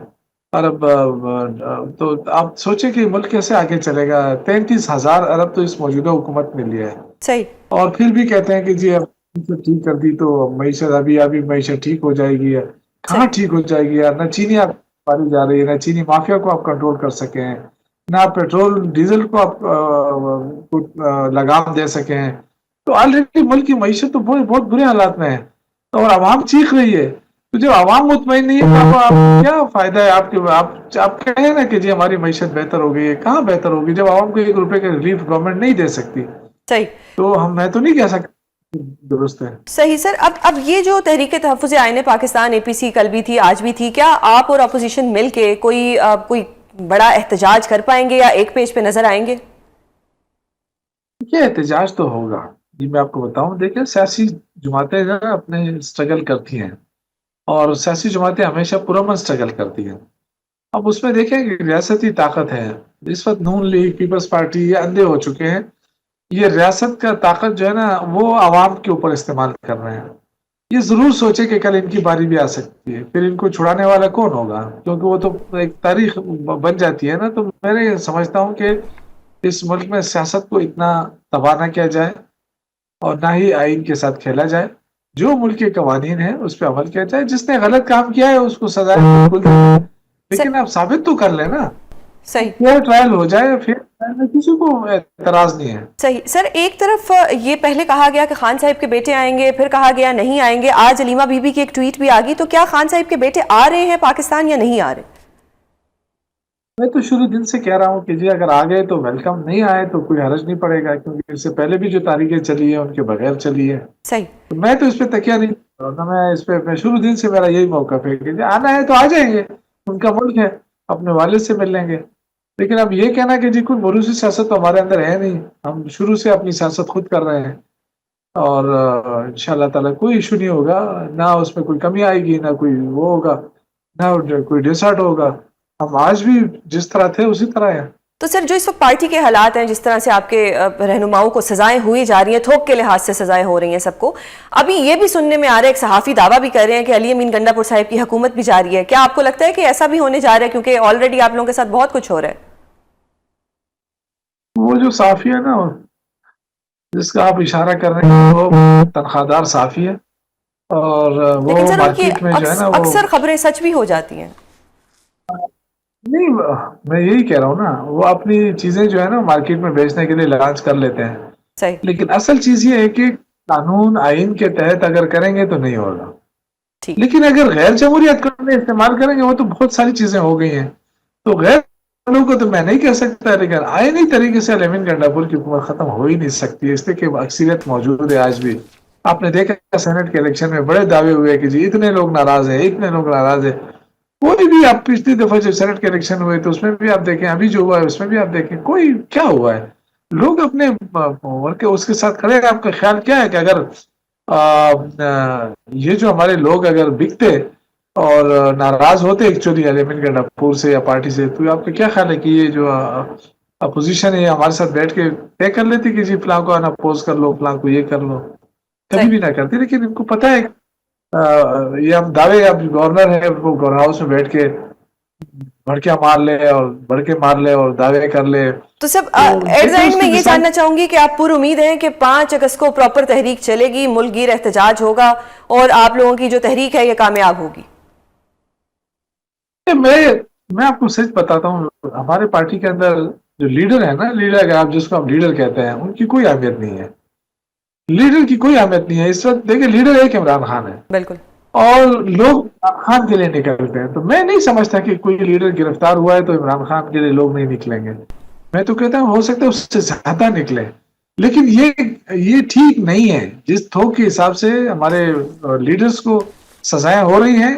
Speaker 6: और अब तो आप सोचे कि मुल्क कैसे आगे चलेगा। 33,000 अरब तो इस मौजूदा हुकूमत ने लिया है।
Speaker 1: सही।
Speaker 6: और फिर भी कहते हैं कि जी अब ठीक कर दी तो मईशत अभी मईशत ठीक हो जाएगी। कहाँ ठीक हो जाएगी यार? न चीनी आप मारी जा रही है, न चीनी माफिया को आप कंट्रोल कर सके हैं, ना पेट्रोल डीजल को आप लगाम दे सके हैं। तो ऑलरेडी मुल्क की मईशत तो बहुत बुरे हालात में है, और आवाम चीख रही है। तो जब आवाम मुतमईन नहीं है तो आप क्या फायदा है आपके? आप कहें ना कि जी हमारी मईशत बेहतर हो गई है, कहाँ बेहतर होगी जब आवाम को 1 रुपए का रिलीफ गवर्नमेंट नहीं दे सकती।
Speaker 1: सही।
Speaker 6: तो मैं तो नहीं कह सकता दुरुस्त है।
Speaker 1: सही। सर अब ये जो तहरीक तहफ़्फ़ुज़ आईन पाकिस्तान APC कल भी थी, आज भी थी, क्या आप और अपोजिशन मिल के कोई बड़ा एहतजाज कर पाएंगे या एक पेज पे नजर आएंगे?
Speaker 6: ये एहतजाज तो होगा जी, मैं आपको बताऊं। देखिए, सियासी जमातें ना अपने स्ट्रगल करती हैं, और सियासी जमातें हमेशा पुरअमन स्ट्रगल करती हैं। अब उसमें देखें कि रियासती ताकत है, इस वक्त नून लीग, पीपल्स पार्टी ये अंधे हो चुके हैं। ये रियासत का ताकत जो है ना वो आवाम के ऊपर इस्तेमाल कर रहे हैं। ये जरूर सोचे कि कल इनकी बारी भी आ सकती है, फिर इनको छुड़ाने वाला कौन होगा? क्योंकि वो तो एक तारीख बन जाती है ना। तो मैं समझता हूँ कि इस मुल्क में सियासत को इतना तबाह ना किया जाए, और ना ही आइन के साथ खेला जाए। जो मुल्क के कवानीन है उस पर अमल किया जाए, जिसने गलत काम किया है उसको सजा बिल्कुल, लेकिन आप साबित तो कर लेना।
Speaker 1: सही।
Speaker 6: ट्रायल हो जाए, फिर किसी को एतराज नहीं है।
Speaker 1: सही। सर, एक तरफ ये पहले कहा गया कि खान साहिब के बेटे आएंगे, फिर कहा गया नहीं आएंगे, आज अलीमा बीबी की एक ट्वीट भी आ गई। तो क्या खान साहिब के बेटे आ रहे हैं पाकिस्तान या नहीं आ रहे?
Speaker 6: मैं तो शुरू दिन से कह रहा हूँ कि जी अगर आ गए तो वेलकम, नहीं आए तो कोई हर्ज नहीं पड़ेगा, क्योंकि इससे पहले भी जो तारीखें चली है उनके बगैर चली है।
Speaker 1: सही।
Speaker 6: तो मैं तो इस पे तकिया नहीं करता। मैं इस पे शुरू दिन से मेरा यही मौका है कि आना है तो आ जाएंगे, उनका मुल्क है, अपने वालिद से मिल लेंगे। लेकिन अब ये कहना कि जी कोई मरूसी सियासत तो हमारे अंदर है नहीं, हम शुरू से अपनी सियासत खुद कर रहे हैं, और इंशाअल्लाह ताला कोई इशू नहीं होगा, ना उसमें कोई कमी आएगी, ना कोई वो होगा, ना कोई डिसऑर्डर होगा। हम आज भी जिस तरह थे उसी तरह है।
Speaker 1: तो सर, जो इस वक्त पार्टी के हालात हैं, जिस तरह से आपके रहनुमाओं को सजाएं हुई जा रही हैं, थोक के लिहाज से सजाएं हो रही हैं सबको, अभी ये भी सुनने में आ रहा है, एक सहाफ़ी दावा भी कर रहे हैं कि अली अमीन गंडापुर साहिब की हुकूमत भी जारी है। क्या आपको लगता है कि ऐसा भी होने जा रहा है? क्योंकि ऑलरेडी आप लोगों के साथ बहुत कुछ हो रहा है।
Speaker 6: वो जो साफी है ना, जिसका आप इशारा कर रहे हैं, वो तनख्वाहदार साफी है, और वो
Speaker 1: लेकिन सर उनकी
Speaker 6: मार्केट में जो है ना, वो
Speaker 1: अक्सर खबरें सच भी हो जाती हैं।
Speaker 6: नहीं, मैं यही कह रहा हूँ ना, वो अपनी चीजें जो है ना मार्केट में बेचने के लिए लॉन्च कर लेते हैं,
Speaker 1: सही।
Speaker 6: लेकिन असल चीज ये है कि कानून आइन के तहत अगर करेंगे तो नहीं होगा,
Speaker 1: ठीक।
Speaker 6: लेकिन अगर गैर जमहूरियत कानून इस्तेमाल करेंगे, वो तो बहुत सारी चीजें हो गई हैं, तो गैर कानून को तो मैं नहीं कह सकता, लेकिन आईनी तरीके से अल-अमीन गंडापुर की हुकूमत खत्म हो ही नहीं सकती, इसलिए कि अक्सरियत मौजूद है आज भी। आपने देखा सेनेट के इलेक्शन में बड़े दावे हुए कि जी इतने लोग नाराज है, इतने लोग नाराज है। कोई भी, आप पिछली दफा जब सेनेट के इलेक्शन हुए तो उसमें भी आप देखें, अभी जो हुआ है उसमें भी आप देखें, कोई क्या हुआ है, लोग अपने वर्ग के उसके साथ खड़े हैं। आपका ख्याल क्या है कि अगर ये जो हमारे लोग अगर बिकते और नाराज होते एक्चुअली अल-अमीन गंडापुर से या पार्टी से, तो आपका क्या ख्याल है कि ये जो अपोजिशन है हमारे साथ बैठ के तय कर लेती कि जी फलां को अपोज कर लो, फलां को ये कर लो? कभी भी ना करती, लेकिन इनको पता है ये हम दावे, अब गवर्नर है, वो गवर्नर हाउस में बैठ के भड़के मार ले और दावे कर ले।
Speaker 1: तो सब एट द एंड में ये जानना चाहूंगी कि आप पूरी उम्मीद है कि 5 अगस्त को प्रॉपर तहरीक चलेगी, मुल्क गिर एहतजाज होगा और आप लोगों की जो तहरीक है ये कामयाब होगी?
Speaker 6: मैं आपको सच बताता हूँ, हमारे पार्टी के अंदर जो लीडर है ना, लीडर आप जिसको आप लीडर कहते हैं, उनकी कोई अहमियत नहीं है, लीडर की कोई अहमियत नहीं है इस वक्त। देखिए, लीडर एक इमरान खान है,
Speaker 1: बिल्कुल, और
Speaker 6: लोग इमरान खान के लिए निकलते हैं, तो मैं नहीं समझता कि कोई लीडर गिरफ्तार हुआ है तो इमरान खान के लिए लोग नहीं निकलेंगे। मैं तो कहता हूँ हो सकता है उससे ज्यादा निकले, लेकिन ये ठीक नहीं है। जिस थोक के हिसाब से हमारे लीडर्स को सजाएं हो रही हैं,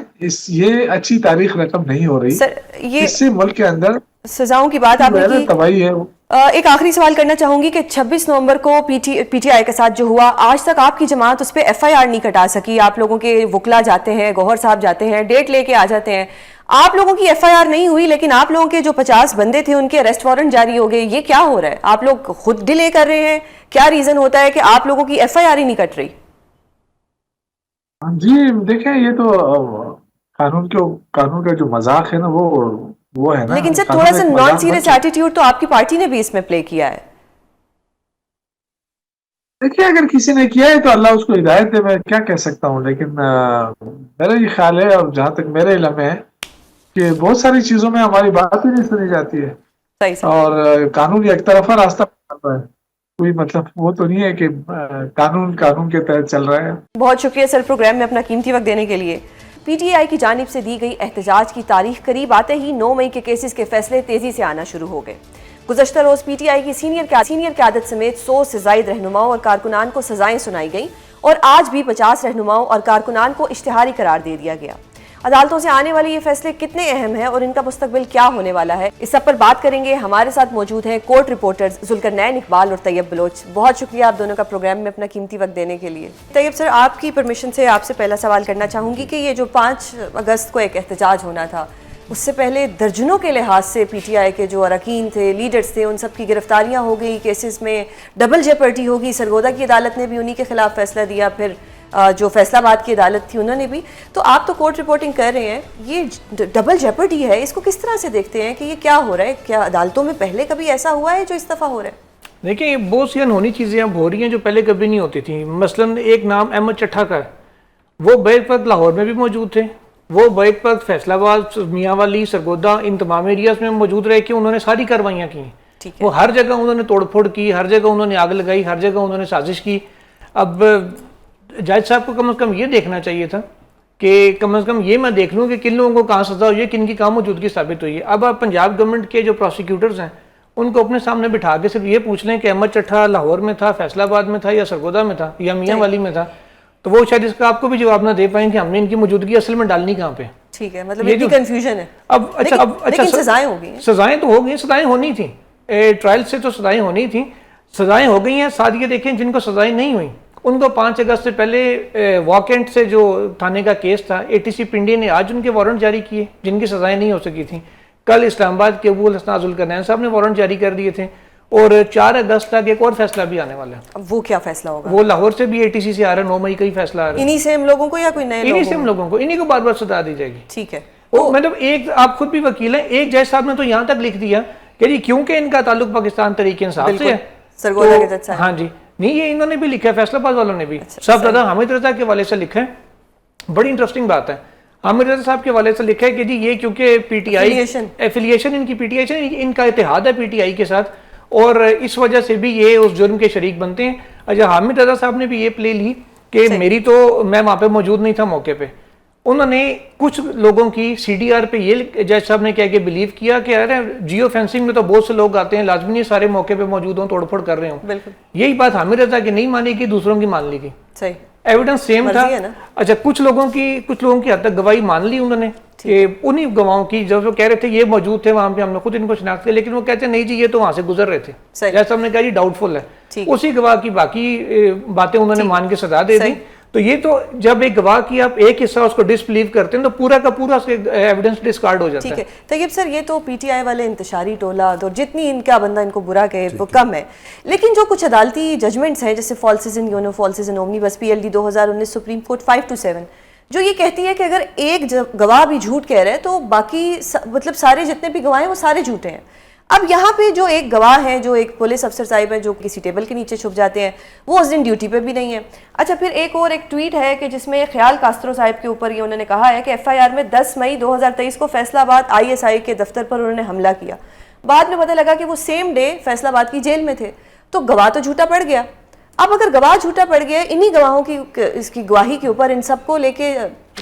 Speaker 6: ये अच्छी तारीख रकम नहीं हो रही।
Speaker 1: सर, ये
Speaker 6: इससे मुल्क के अंदर
Speaker 1: सजाओं की बात आपने की,
Speaker 6: तबाही है।
Speaker 1: एक आखिरी सवाल करना चाहूंगी कि 26 नवंबर को पीटीआई के साथ जो हुआ, आज तक आपकी जमात उस पर एफआईआर नहीं कटा सकी। आप लोगों के वकला जाते हैं, गौहर साहब जाते हैं, डेट लेके आ जाते हैं, आप लोगों की एफआईआर नहीं हुई, लेकिन आप लोगों के जो 50 बंदे थे उनके अरेस्ट वारंट जारी हो गए। ये क्या हो रहा है? आप लोग खुद डिले कर रहे हैं? क्या रीजन होता है कि आप लोगों की एफआईआर ही नहीं कट रही?
Speaker 6: जी देखें, ये तो कानून का जो मजाक है ना, वो है ना।
Speaker 1: लेकिन सर, थोड़ा सा नॉन सीरियस एटीट्यूड तो आपकी पार्टी ने भी इसमें प्ले किया है।
Speaker 6: देखिए, अगर किसी ने किया है तो अल्लाह उसको हिदायत दे, मैं क्या कह सकता हूँ, लेकिन मेरा ये ख्याल है, और जहां तक मेरे इल्म है, कि बहुत सारी चीजों में हमारी बात ही नहीं सुनी जाती है।
Speaker 1: सही सही।
Speaker 6: और कानून एक तरफा रास्ता चल रहा है, कोई मतलब वो तो नहीं है कि कानून के तहत चल रहा है।
Speaker 1: बहुत शुक्रिया सर, प्रोग्राम में अपना कीमती वक्त देने के लिए। पीटीआई की जानिब से दी गई एहतजाज की तारीख करीब आते ही 9 मई के केसेस के फैसले तेजी से आना शुरू हो गए। गुज़श्ता रोज पीटीआई की सीनियर क़यादत समेत 100 से ज़ायद रहनुमाओं और कारकुनान को सजाएं सुनाई गई और आज भी 50 रहनुमाओं और कारकुनान को इश्तिहारी करार दे दिया गया। अदालतों से आने वाले ये फैसले कितने अहम हैं और इनका मुस्तकबिल क्या होने वाला है, इस सब पर बात करेंगे। हमारे साथ मौजूद हैं कोर्ट रिपोर्टर्स जुल्करनैन इकबाल और तैयब बलोच। बहुत शुक्रिया आप दोनों का प्रोग्राम में अपना कीमती वक्त देने के लिए। तैयब सर, आपकी परमिशन से आपसे पहला सवाल करना चाहूँगी कि ये जो 5 अगस्त को एक एहतजाज होना था, उससे पहले दर्जनों के लिहाज से पीटीआई के जो अरकान थे, लीडर्स थे, उन सब की गिरफ्तारियाँ हो गई, केसेस में डबल जेपर्टी होगी। सरगोदा की अदालत ने भी उन्हीं के खिलाफ फैसला दिया, फिर जो फैसलाबाद की अदालत थी उन्होंने भी। तो आप तो कोर्ट रिपोर्टिंग कर रहे हैं, ये डबल जेपर्टी है, इसको किस तरह से देखते हैं कि ये क्या हो रहा है? क्या अदालतों में पहले कभी ऐसा हुआ है जो इस दफ़ा हो रहा है?
Speaker 7: देखिए, बहुत सी अनहोनी चीज़ें अब हो रही हैं जो पहले कभी नहीं होती थी। मसलन एक नाम अहमद चट्ठा का है, वो बैक वक्त लाहौर में भी मौजूद थे, वो बैक वक्त फैसलाबाद, मियांवाली, सरगोदा, इन तमाम एरियाज में मौजूद रहे कि उन्होंने सारी कार्रवाइयाँ की। वो हर जगह उन्होंने तोड़फोड़ की, हर जगह उन्होंने आग लगाई, हर जगह उन्होंने साजिश की। अब जज साहब को कम से कम ये देखना चाहिए था कि कम से कम ये मैं देख लूँ कि किन लोगों को कहाँ सजा हुई है, किन की कहाँ मौजूदगी साबित हुई है। अब आप पंजाब गवर्नमेंट के जो प्रोसिक्यूटर्स हैं उनको अपने सामने बिठा के सिर्फ ये पूछ लें कि अहमद चट्ठा लाहौर में था, फैसलाबाद में था, या सरगोदा में था, या मियांवाली में था, तो वो शायद इसका आपको भी जवाब ना दे पाएं कि हमने इनकी मौजूदगी असल में डालनी कहाँ पे।
Speaker 1: ठीक है, मतलब ये कंफ्यूजन है।
Speaker 7: अब अच्छा,
Speaker 1: सजाएं हो गई,
Speaker 7: सजाएं तो हो गई, सजाएं होनी थी, ट्रायल से तो सजाएं होनी थी, सजाएं हो गई हैं। साथ ये देखें, जिनको सजाएं नहीं हुई उनको 5 अगस्त से पहले वॉकेंट से जो थाने का केस था, एटीसी पिंडी ने आज उनके वारंट जारी किए जिनकी सजाएं नहीं हो सकी थी। कल इस्लामाबाद के अबू हसन जुल्करनैन साहब ने वारंट जारी कर दिए थे और 4 अगस्त तक एक और फैसला भी आने वाला है।
Speaker 1: अब वो क्या फैसला होगा?
Speaker 7: वो लाहौर से भी एटीसी से आ रहा है, 9 मई का ही फैसला आ रहा है।
Speaker 1: इन्हीं से हम लोगों को या कोई नए?
Speaker 7: इन्हीं से हम लोगों को, इन्हीं को बार बार सजा दी जाएगी।
Speaker 1: ठीक है,
Speaker 7: मतलब एक, आप खुद भी वकील हैं, एक जज साहब ने तो यहाँ तक लिख दिया कि जी क्योंकि इनका ताल्लुक पाकिस्तान तहरीक इंसाफ से है,
Speaker 1: सरगोदा के जज साहब।
Speaker 7: हाँ जी, नहीं ये इन्होंने भी लिखा है, फैसलाबाद वालों ने भी
Speaker 1: अच्छा,
Speaker 7: साहब दादा हामिद रजा के वाले से लिखा है। बड़ी इंटरेस्टिंग बात है, हामिद रजा साहब के वाले से लिखा है कि जी ये क्योंकि पीटीआई एफिलिएशन इनकी पीटीआई इनका इत्तेहाद है पीटीआई के साथ, और इस वजह से भी ये उस जुर्म के शरीक बनते हैं। अच्छा, हामिद रजा साहब ने भी ये प्ले ली कि मेरी तो मैं वहां पे मौजूद नहीं था मौके पे, उन्होंने कुछ लोगों की सीडीआर पे ये जज साहब ने कह के बिलीव किया कि अरे जियो फेंसिंग में तो बहुत से लोग आते हैं, लाजमी नहीं सारे मौके पे मौजूद हों, तोड़फोड़ कर रहे हों। यही बात हामिद रजा की नहीं मानी गई, दूसरों की मान ली गई।
Speaker 1: सही,
Speaker 7: एविडेंस सेम था। अच्छा, कुछ लोगों की हद तक गवाही मान ली उन्होंने कि उन्हीं गवाहों की, जब वो कह रहे थे ये मौजूद थे वहां पे, हमने खुद इनको शिनाख्त किया, लेकिन वो कहते नहीं जी ये तो वहां से गुजर रहे थे, जैसा हमने कहा जी डाउटफुल है। उसी गवाह की बाकी बातें उन्होंने मान के सजा दे दी। तो ये तो जब एक गवाह की आप एक हिस्सा उसको डिसबिलीव करते हैं तो पूरा का पूरा एविडेंस डिस्कार्ड हो जाता है।
Speaker 1: ठीक है तैयब सर, ये तो पीटीआई वाले इंतशारी टोला, तो जितनी इनका बंदा इनको बुरा कहे वो कम है, लेकिन जो कुछ अदालती जजमेंट्स हैं जैसे फॉल्सिस इन यूनो, फॉल्सिस इन ओमनीबस, PLD 2019 सुप्रीम कोर्ट 5-7, जो ये कहती है कि अगर एक गवाह भी झूठ कह रहे हैं तो बाकी मतलब सारे जितने भी गवाह हैं वो सारे झूठे हैं। अब यहाँ पे जो एक गवाह है, जो एक पुलिस अफसर साहिब है, जो किसी टेबल के नीचे छुप जाते हैं, वो उस दिन ड्यूटी पे भी नहीं है। अच्छा, फिर एक ट्वीट है कि जिसमें ख्याल कास्त्रो साहिब के ऊपर ये उन्होंने कहा है कि FIR में 10 मई 2023 को फैसलाबाद ISI के दफ्तर पर उन्होंने हमला किया। बाद में पता लगा कि वो सेम डे फैसलाबाद की जेल में थे, तो गवाह तो झूठा पड़ गया। अब अगर गवाह झूठा पड़ गया, इन्हीं गवाहों की इसकी गवाही के ऊपर इन सबको लेके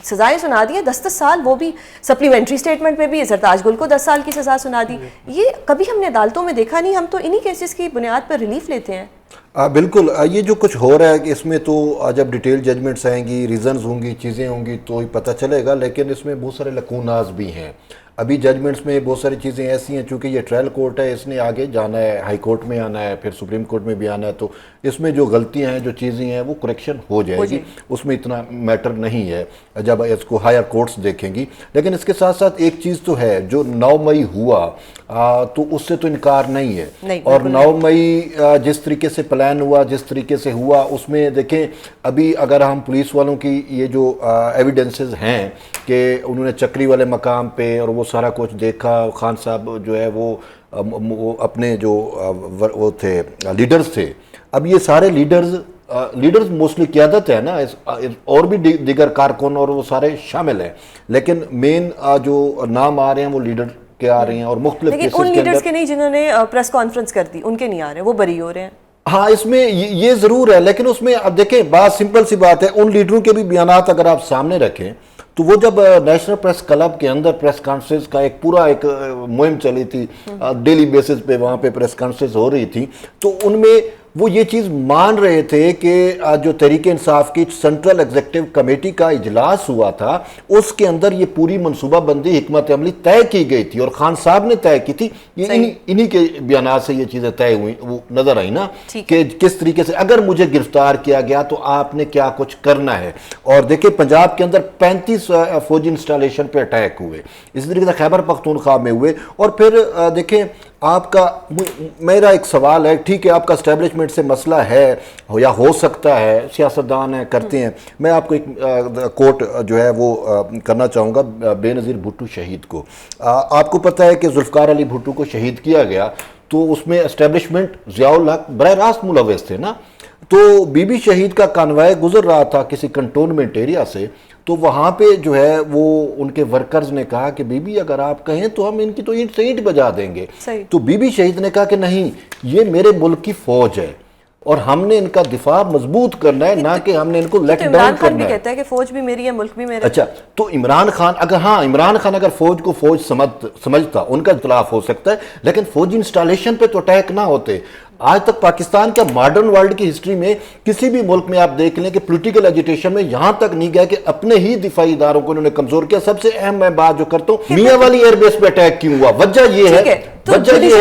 Speaker 1: सजाएं सुना दी है 10-10 साल, वो भी सप्लीमेंट्री स्टेटमेंट पे भी सरताज गुल को 10 साल की सजा सुना दी। ये कभी हमने अदालतों में देखा नहीं, हम तो इन्हीं केसेस की बुनियाद पर रिलीफ लेते हैं।
Speaker 8: बिल्कुल, ये जो कुछ हो रहा है कि इसमें तो जब डिटेल जजमेंट्स आएंगी, रीजंस होंगी, चीज़ें होंगी तो ही पता चलेगा, लेकिन इसमें बहुत सारे लकूनाज भी हैं। अभी जजमेंट्स में बहुत सारी चीज़ें ऐसी हैं, चूँकि ये ट्रायल कोर्ट है, इसने आगे जाना है, हाई कोर्ट में आना है, फिर सुप्रीम कोर्ट में भी आना है, तो इसमें जो गलतियां हैं, जो चीज़ें हैं, वो करेक्शन हो जाएगी, उसमें इतना मैटर नहीं है जब इसको हायर कोर्ट्स देखेंगी। लेकिन इसके साथ साथ एक चीज़ तो है, जो 9 मई हुआ तो उससे तो इनकार नहीं है, और 9 मई जिस तरीके से प्लान हुआ, जिस तरीके से हुआ, उसमें देखें अभी अगर हम पुलिस वालों की ये जो एविडेंसेस हैं कि उन्होंने चक्री वाले मकाम पे और वो सारा कुछ देखा, खान साहब जो है वो अपने जो वो थे लीडर्स थे, अब ये सारे लीडर्स मोस्टली क़यादत है ना, और भी दीगर कारकुन और वो सारे शामिल हैं, लेकिन मेन जो नाम आ रहे हैं वो लीडर के आ रहे हैं, और मुख्तलिफ
Speaker 1: लेकिन उन लीडर्स के नहीं जिन्होंने प्रेस कॉन्फ्रेंस कर दी, उनके नहीं आ रहे, वो बरी हो रहे हैं।
Speaker 8: हाँ, इसमें ये ज़रूर है, लेकिन उसमें अब देखें बात सिंपल सी बात है, उन लीडरों के भी बयानात अगर आप सामने रखें तो वो जब नेशनल प्रेस क्लब के अंदर प्रेस कॉन्फ्रेंस का एक मुहिम चली थी, डेली बेसिस पे वहाँ पे प्रेस कॉन्फ्रेंस हो रही थी, तो उनमें वो ये चीज़ मान रहे थे कि जो तहरीक इंसाफ की सेंट्रल एग्जीक्यूटिव कमेटी का इजलास हुआ था, उसके अंदर ये पूरी मनसूबाबंदी हिकमत अमली तय की गई थी और खान साहब ने तय की थी। ये इन्हीं के बयानात से ये चीज़ें तय हुई, वो नज़र आई ना कि किस तरीके से अगर मुझे गिरफ्तार किया गया तो आपने क्या कुछ करना है। और देखिए पंजाब के अंदर 35 फौजी इंस्टॉलेशन पे अटैक हुए, इसी तरीके से खैबर पख्तूनख्वा में हुए। और फिर देखें आपका, मेरा एक सवाल है, ठीक है आपका एस्टेब्लिशमेंट से मसला है या हो सकता है, सियासतदान है करते हैं, मैं आपको एक कोट जो है वो करना चाहूँगा बेनज़ीर भुट्टो शहीद को। आपको पता है कि जुल्फ़कार अली भुट्टो को शहीद किया गया तो उसमें एस्टेब्लिशमेंट ज़ियाउल हक बराह रास्त मुलव्वस थे ना, तो बीबी शहीद का कानवाय गुजर रहा था किसी कंटोनमेंट एरिया से, तो वहाँ पे जो है वो उनके वर्कर्स ने कहा कि बीबी अगर आप कहें तो हम इनकी तो ईंट से ईंट बजा देंगे। तो बीबी शहीद ने कहा कि नहीं, ये मेरे मुल्क की फौज है और हमने इनका दिफा मजबूत करना है, ना कि हमने इनको लेट डाउन करना है।
Speaker 1: कहता है कि फौज भी मेरी है, मुल्क भी मेरा।
Speaker 8: अच्छा, तो इमरान खान अगर फौज को फौज समझता, उनका इख्तिलाफ हो सकता है, लेकिन फौजी इंस्टॉलेशन पे तो अटैक ना होते। आज तक पाकिस्तान के मॉडर्न वर्ल्ड की हिस्ट्री में किसी भी मुल्क में आप देख लें कि पॉलिटिकल एजिटेशन में यहां तक नहीं गया कि अपने ही दिफाई इदारों को उन्होंने कमजोर किया। सबसे अहम मैं बात जो करता हूं, मियां वाली एयरबेस पे अटैक क्यों हुआ, वजह यह है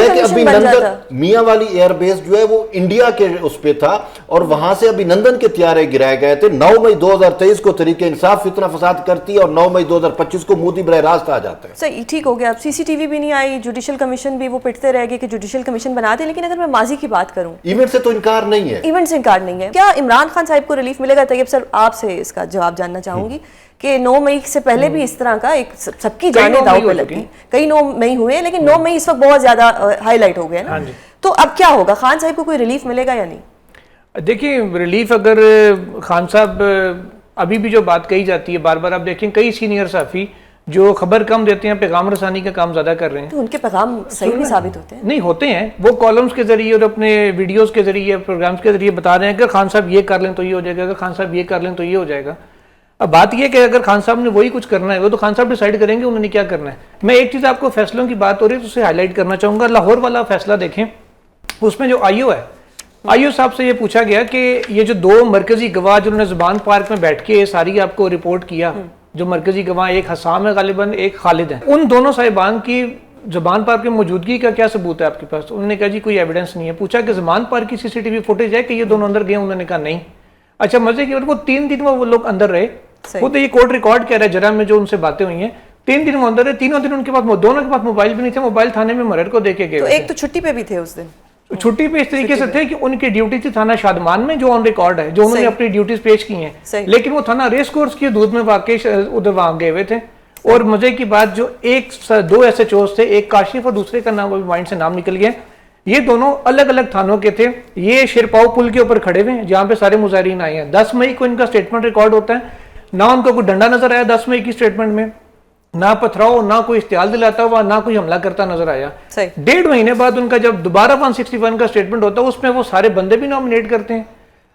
Speaker 8: कि अभिनंदन मियां वाली एयरबेस जो है वो इंडिया के उस पे था और वहां से अभिनंदन के त्यारे गिराए गए थे। 9 मई 2023 को तरीके इंसाफ फितना फसाद करती है और 9 मई 2025 को मोदी बराह रास्त आ जाता है।
Speaker 1: सही, ठीक हो गया। अब CCTV भी नहीं आई, जुडिशल कमीशन भी वो पिटते रह गए कि जुडिशल कमीशन बना दे। लेकिन अगर मैं माजी की बात करूं,
Speaker 8: इवेंट से तो इनकार नहीं है,
Speaker 1: इवेंट से इनकार नहीं है। क्या इमरान खान साहब को रिलीफ मिलेगा? तैयब सर आपसे इसका जवाब जानना चाहूंगी कि 9 मई से पहले भी इस तरह का एक सबकी जाने दांव पे लगी, कई 9 मई हुए, लेकिन 9 मई इस वक्त बहुत ज्यादा हाईलाइट हो गया ना। तो अब क्या होगा, खान साहब को कोई रिलीफ मिलेगा या नहीं?
Speaker 7: देखिए, रिलीफ अगर खान साहब अभी भी जो बात कही जाती है बार बार, आप देखें कई सीनियर सहाफ़ी जो खबर कम देते हैं, पैगाम रसानी का काम ज्यादा कर रहे हैं,
Speaker 1: तो उनके पैगाम सही भी साबित होते हैं? नहीं
Speaker 7: होते हैं, वो कॉलम्स के जरिए और अपने वीडियोस के जरिए, प्रोग्राम्स के जरिए बता रहे हैं कि खान साहब ये कर लें तो ये हो जाएगा, अगर खान साहब ये कर लें तो ये हो जाएगा। अब बात यह है कि अगर खान साहब ने वही कुछ करना है, वो तो खान साहब डिसाइड करेंगे उन्होंने क्या करना है। मैं एक चीज आपको फैसलों की बात हो रही है तो उसे हाईलाइट करना चाहूंगा। लाहौर वाला फैसला देखें, उसमें जो आईओ है, आईओ साहब से ये पूछा गया कि ये जो 2 मरकजी गवाह जिन्होंने जुबान पार्क में बैठ के सारी आपको रिपोर्ट किया, जो मरकजी गवाह, एक हसाम है गालिबन, एक खालिद है, उन दोनों साहिबान की जुबान पार्क की मौजूदगी का क्या सबूत है आपके पास? उन्होंने कहा जी कोई एविडेंस नहीं है। पूछा कि जुबान पार्क की सीसीटीवी फुटेज है कि ये दोनों अंदर गए? उन्होंने कहा नहीं। अच्छा, मजे की बात, वो 3 दिन वो लोग अंदर रहे, वो तो ये कोर्ट रिकॉर्ड कह रहा है जरा में जो उनसे बातें हुई हैं, 3 दिन वो अंदर रहे, 3 दिन उनके पास, दोनों के पास मोबाइल भी नहीं थे, मोबाइल थाने में मरर को देके गए।
Speaker 1: तो एक तो छुट्टी पे भी थे उस दिन,
Speaker 7: छुट्टी पे इस तरीके से थे कि उनकी ड्यूटी थी थाना शादमान में, जो ऑन रिकॉर्ड है, जो उन्होंने अपनी ड्यूटीज पेश की हैं, लेकिन वो थाना रेस कोर्स की हदूद में वाकई उधर वहां गए हुए थे। और मजे की बात, जो 2 SHOs थे, एक काशिफ और दूसरे का नाम अभी माइंड से नाम निकल गया, ये दोनों अलग अलग थानों के थे। ये शिरपाव पुल के ऊपर खड़े हुए हैं जहां पे सारे मुजाहिरीन आए हैं। 10 मई को इनका स्टेटमेंट रिकॉर्ड होता है, ना उनको कोई डंडा नजर आया 10 मई की स्टेटमेंट में, ना पथराव, ना कोई इश्तियाल दिलाता हुआ, ना कोई हमला करता नजर आया। 1.5 महीने बाद उनका जब दोबारा 161 का स्टेटमेंट होता है, उसमें वो सारे बंदे भी नॉमिनेट करते हैं।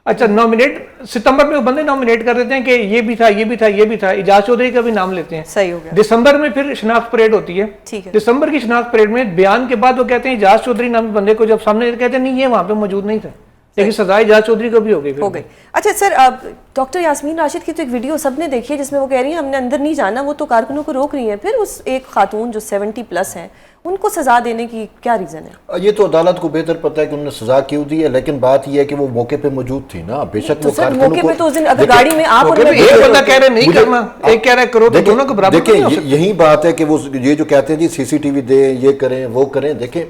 Speaker 7: अच्छा, नॉमिनेट सितंबर में वो बंदे नॉमिनेट कर देते हैं कि ये भी था, ये भी था, ये भी था। इजाज चौधरी का भी नाम लेते हैं।
Speaker 1: सही हो गया।
Speaker 7: दिसंबर में फिर शनाख्त परेड होती है। ठीक है। दिसंबर की शनाख्त परेड में बयान के बाद वो कहते हैं इजाज चौधरी नामी बंदे को जब सामने कहते हैं नहीं ये वहां पे मौजूद नहीं था, लेकिन सजा इजाज चौधरी को भी हो गई।
Speaker 1: अच्छा सर, अब डॉक्टर यास्मीन राशिद की तो एक वीडियो सबने देखी है जिसमें वो कह रही है हमने अंदर नहीं जाना, वो तो कारकुनों को रोक रही है। फिर उस एक खातून जो 70+ है उनको सजा देने की क्या रीजन है?
Speaker 8: ये तो अदालत को बेहतर पता है कि उन्होंने सजा क्यों दी है, लेकिन बात ये है कि वो मौके पे मौजूद थी ना। बेशक
Speaker 1: तो सर मौके पे तो उस दिन अगर गाड़ी में आप
Speaker 7: एक बंदा कह रहे नहीं करना, एक कह रहा है करो, तो दोनों को बराबर।
Speaker 8: देखिए यही बात है कि वो ये जो कहते हैं जी सीसीटीवी दे, ये करें, वो करें। देखें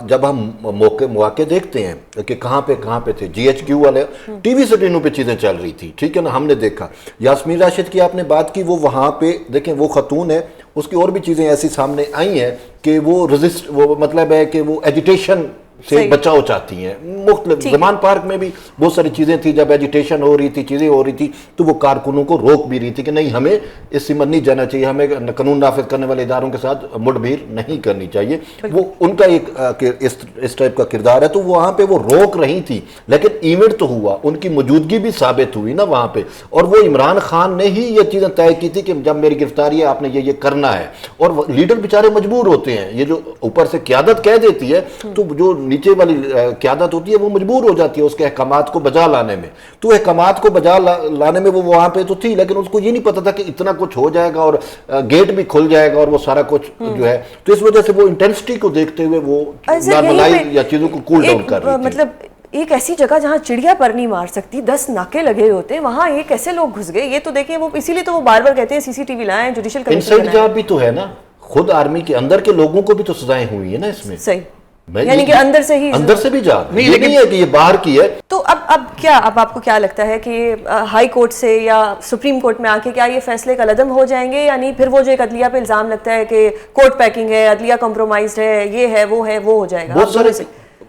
Speaker 8: जब हम मौके देखते हैं कि कहाँ पे थे, GHQ वाले टीवी स्क्रीनों पे चीजें चल रही थी, ठीक है ना, हमने देखा। यास्मीन राशिद की आपने बात की, वो वहां पे देखें वो खतून है, उसकी और भी चीजें ऐसी सामने आई हैं कि वो मतलब है कि वो एजिटेशन से बचाव चाहती हैं। मुख्तलिफ ज़मान पार्क में भी बहुत सारी चीज़ें थी, जब एजिटेशन हो रही थी, चीज़ें हो रही थी, तो वो कारकुनों को रोक भी रही थी कि नहीं हमें इस सीमा नहीं जाना चाहिए, हमें कानून नाफिज करने वाले इदारों के साथ मुठभेड़ नहीं करनी चाहिए। वो उनका एक इस टाइप का किरदार है, तो वहाँ पे वो रोक रही थी, लेकिन इवेंट तो हुआ, उनकी मौजूदगी भी साबित हुई ना वहाँ पे। और वो इमरान खान ने ही ये चीज़ें तय की थी कि जब मेरी गिरफ्तारी है आपने ये करना है। और लीडर बेचारे मजबूर होते हैं, ये जो ऊपर से क़यादत कह देती है तो जो नीचे वाली क़यादत होती है वो मजबूर हो जाती है उसके अहकामात को बजा लाने में। तो अहकामात को बजा लाने में वो वहां पे तो थी, लेकिन उसको ये नहीं पता था कि इतना कुछ हो जाएगा और गेट भी खुल जाएगा और वो सारा कुछ जो है, तो इस वजह से वो इंटेंसिटी को देखते हुए वो नॉर्मलाइज या चीजों को कूल डाउन कर रही थी।
Speaker 1: मतलब एक ऐसी जगह जहां चिड़िया पर नहीं मार सकती, 10 नाके लगे होते हैं, वहां ये कैसे लोग घुस गए? ये तो देखें, वो इसीलिए तो वो बार बार कहते हैं सीसीटीवी लाएं, जुडिशियल कमीशन
Speaker 8: इनसाइड जॉब भी तो है ना, खुद आर्मी के अंदर के लोगों को भी तो सजाएं हुई है ना इसमें।
Speaker 1: सही, यानी कि अंदर से
Speaker 8: भी जा नहीं, ये नहीं है कि ये बाहर की है।
Speaker 1: तो अब आपको क्या लगता है कि हाई कोर्ट से या सुप्रीम कोर्ट में आके क्या ये फैसले कलअदम हो जाएंगे, यानी फिर वो जो एक अदलिया पे इल्जाम लगता है कि कोर्ट पैकिंग है, अदलिया कॉम्प्रोमाइज्ड है, ये है वो हो जाएगा?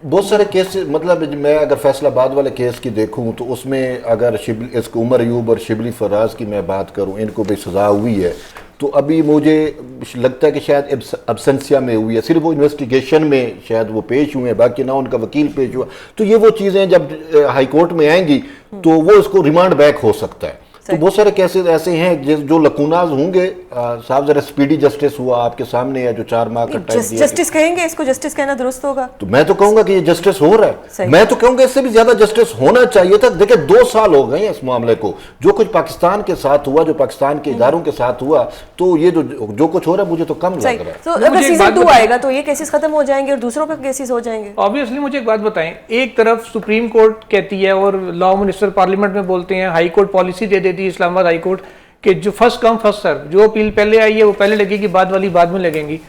Speaker 8: बहुत सारे केस, मतलब मैं अगर फैसलाबाद वाले केस की देखूं तो उसमें अगर इसको उमर अयूब और शिबली फराज की मैं बात करूं, इनको भी सजा हुई है, तो अभी मुझे लगता है कि शायद अब्सेंसिया में हुई है, सिर्फ वो इन्वेस्टिगेशन में शायद वो पेश हुए हैं, बाकी ना उनका वकील पेश हुआ। तो ये वो चीज़ें जब हाई कोर्ट में आएंगी तो वो इसको रिमांड बैक हो सकता है। तो बहुत सारे केसेस ऐसे हैं जो लकूनाज होंगे। साहब जरा स्पीडी जस्टिस हुआ आपके सामने है, जो 4 माह का टाइम दिया।
Speaker 1: जस्टिस कहेंगे इसको? जस्टिस कहना दुरुस्त होगा?
Speaker 8: तो मैं तो कहूंगा कि ये जस्टिस हो रहा है, मैं तो कहूंगा इससे भी ज्यादा जस्टिस होना चाहिए था। देखिए 2 साल हो गए हैं इस मामले को, जो कुछ पाकिस्तान के साथ हुआ, जो पाकिस्तान के इदारों के साथ हुआ, तो ये जो कुछ हो रहा है मुझे तो कम लग रहा है।
Speaker 1: तो अगर सीजन 2 आएगा तो ये केसेस खत्म हो जाएंगे और दूसरों पे केसेस हो जाएंगे।
Speaker 7: ऑब्वियसली मुझे एक बात बताएं, एक तरफ सुप्रीम कोर्ट कहती है और लॉ मिनिस्टर पार्लियामेंट में बोलते हैं, हाई कोर्ट पॉलिसी दे देती है इस्लामाबाद हाई कोर्ट कि जो फर्स्ट कम फर्स्ट सर्व, जो अपील पहले आई है वो पहले लगेगी, बाद वाली बाद में लगेंगी।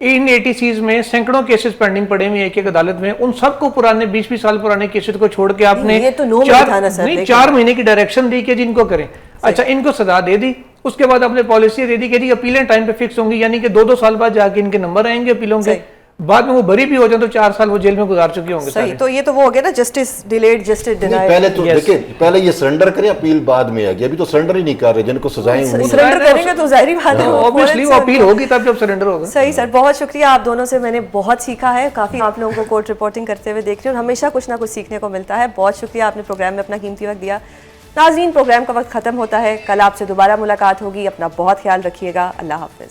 Speaker 7: इन ATCs में सैकड़ों केसेस पेंडिंग पड़े हुए एक अदालत में, उन सबको पुराने 20-20 साल पुराने केसेस को छोड़ के आपने 4 महीने की डायरेक्शन दी कि जिनको करें। अच्छा, इनको सजा दे दी, उसके बाद आपने पॉलिसी दे दी कि अपीलें टाइम पे फिक्स होंगी, यानी कि 2-2 साल बाद जाके इनके नंबर आएंगे अपीलों के, बाद में वो बरी भी हो जाए तो 4 साल वो जेल में गुजार चुके होंगे।
Speaker 1: सही, तो ये तो वो हो गया ना, जस्टिस डिलेड जस्टिस डिनाइड।
Speaker 8: पहले तो देखिए, पहले ये सरेंडर करें, अपील बाद में आएगी। अभी तो सरेंडर ही नहीं कर रहे, जिनको सजाएं
Speaker 1: सरेंडर करेंगे तो जाहिर बात है
Speaker 7: ऑब्वियसली वो अपील होगी तब जब सरेंडर होगा।
Speaker 1: सही सर, बहुत शुक्रिया आप दोनों से, मैंने बहुत सीखा है, काफी आप लोगों को कोर्ट रिपोर्टिंग करते हुए देख रहे हैं और हमेशा कुछ ना कुछ सीखने को मिलता है। बहुत शुक्रिया, आपने प्रोग्राम में अपना कीमती वक्त दिया। नाज़रीन, प्रोग्राम का वक्त खत्म होता है, कल आपसे दोबारा मुलाकात होगी, अपना बहुत ख्याल रखिएगा, अल्लाह हाफिज।